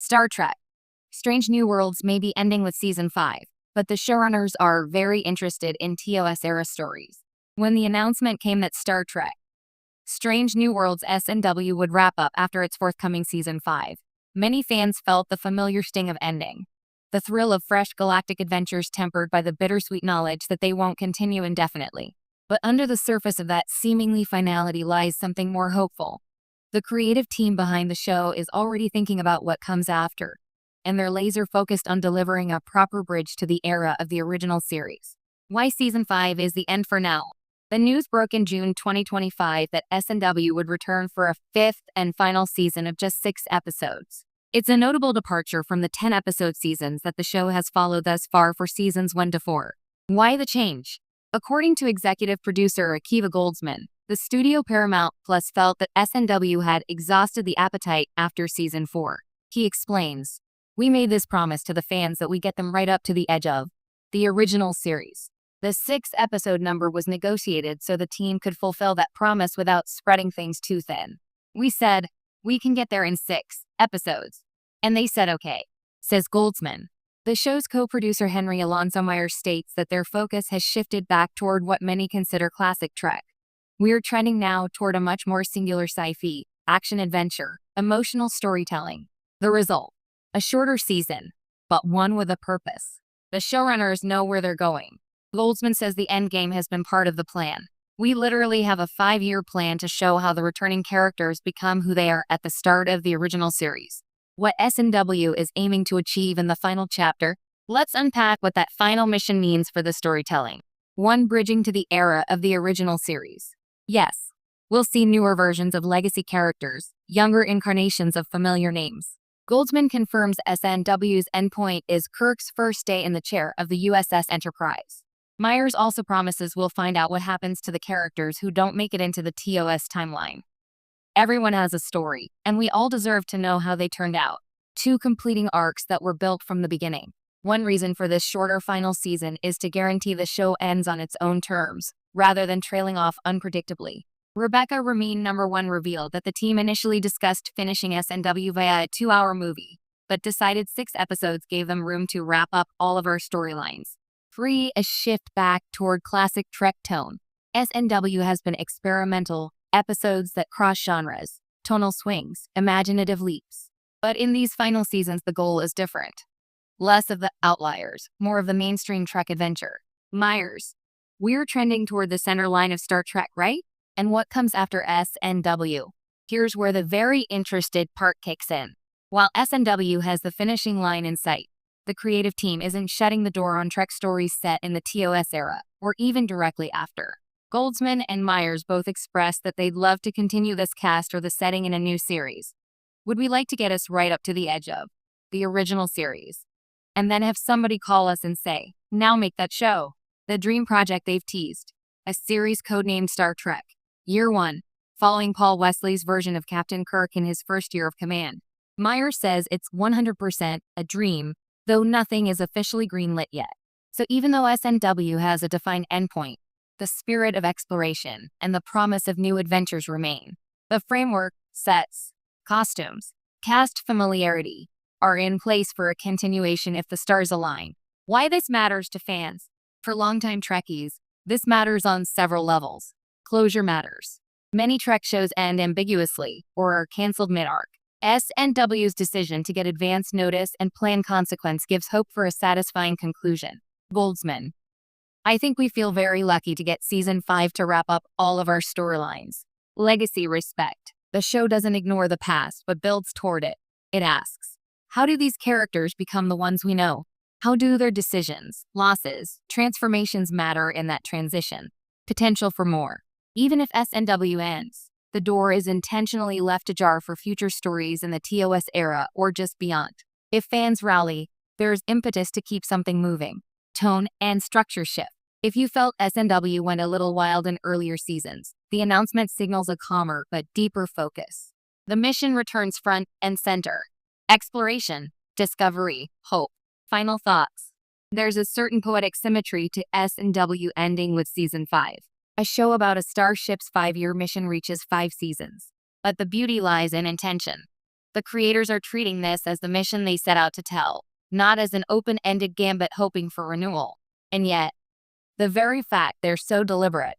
Star Trek. Strange New Worlds may be ending with Season 5, but the showrunners are very interested in TOS-era stories. When the announcement came that Star Trek. Strange New Worlds S&W would wrap up after its forthcoming Season 5, many fans felt the familiar sting of ending. The thrill of fresh galactic adventures tempered by the bittersweet knowledge that they won't continue indefinitely. But under the surface of that seemingly finality lies something more hopeful. The creative team behind the show is already thinking about what comes after, and they're laser-focused on delivering a proper bridge to the era of the original series. Why Season 5 is the end for now? The news broke in June 2025 that S&W would return for a fifth and final season of just 6 episodes. It's a notable departure from the 10-episode seasons that the show has followed thus far for seasons 1 to 4. Why the change? According to executive producer Akiva Goldsman, the studio Paramount Plus felt that S&W had exhausted the appetite after Season 4. He explains, "We made this promise to the fans that we get them right up to the edge of the original series. The 6-episode number was negotiated so the team could fulfill that promise without spreading things too thin. We said, we can get there in 6 episodes. And they said okay," says Goldsman. The show's co-producer Henry Alonso Myers states that their focus has shifted back toward what many consider classic Trek. "We're trending now toward a much more singular sci-fi, action-adventure, emotional storytelling. The result? A shorter season, but one with a purpose. The showrunners know where they're going." Goldsman says the endgame has been part of the plan. "We literally have a 5-year plan to show how the returning characters become who they are at the start of the original series. What S&W is aiming to achieve in the final chapter. Let's unpack what that final mission means for the storytelling. 1. Bridging to the era of the original series. Yes, we'll see newer versions of legacy characters, younger incarnations of familiar names." Goldsman confirms S&W's endpoint is Kirk's first day in the chair of the USS Enterprise. Myers also promises we'll find out what happens to the characters who don't make it into the TOS timeline. "Everyone has a story, and we all deserve to know how they turned out. 2 completing arcs that were built from the beginning. One reason for this shorter final season is to guarantee the show ends on its own terms, rather than trailing off unpredictably." Rebecca Ramin #1 revealed that the team initially discussed finishing S&W via a 2-hour movie, but decided 6 episodes gave them room to wrap up all of our storylines. 3. A shift back toward classic Trek tone. S&W has been experimental, episodes that cross genres, tonal swings, imaginative leaps. But in these final seasons the goal is different. Less of the outliers, more of the mainstream Trek adventure. Myers: "We're trending toward the center line of Star Trek, right? And what comes after S&W? Here's where the very interested part kicks in. While S&W has the finishing line in sight, the creative team isn't shutting the door on Trek stories set in the TOS era, or even directly after. Goldsman and Myers both expressed that they'd love to continue this cast or the setting in a new series. "Would we like to get us right up to the edge of the original series, and then have somebody call us and say, now make that show." The dream project they've teased, a series codenamed Star Trek. Year 1, following Paul Wesley's version of Captain Kirk in his first year of command. Myers says it's 100% a dream, though nothing is officially greenlit yet. So even though S&W has a defined endpoint, the spirit of exploration and the promise of new adventures remain. The framework, sets, costumes, cast familiarity are in place for a continuation if the stars align. Why this matters to fans? For longtime Trekkies, this matters on several levels. Closure matters. Many Trek shows end ambiguously or are canceled mid-arc. S&W's decision to get advance notice and plan consequence gives hope for a satisfying conclusion. Goldsman: "I think we feel very lucky to get Season 5 to wrap up all of our storylines. Legacy respect. The show doesn't ignore the past, but builds toward it. It asks, how do these characters become the ones we know? How do their decisions, losses, transformations matter in that transition? Potential for more. Even if S&W ends, the door is intentionally left ajar for future stories in the TOS era or just beyond. If fans rally, there's impetus to keep something moving. Tone and structure shift. If you felt S&W went a little wild in earlier seasons, the announcement signals a calmer but deeper focus. The mission returns front and center. Exploration, discovery, hope. Final thoughts. There's a certain poetic symmetry to S&W ending with Season 5. A show about a starship's 5-year mission reaches 5 seasons. But the beauty lies in intention. The creators are treating this as the mission they set out to tell, not as an open-ended gambit hoping for renewal. And yet, the very fact they're so deliberate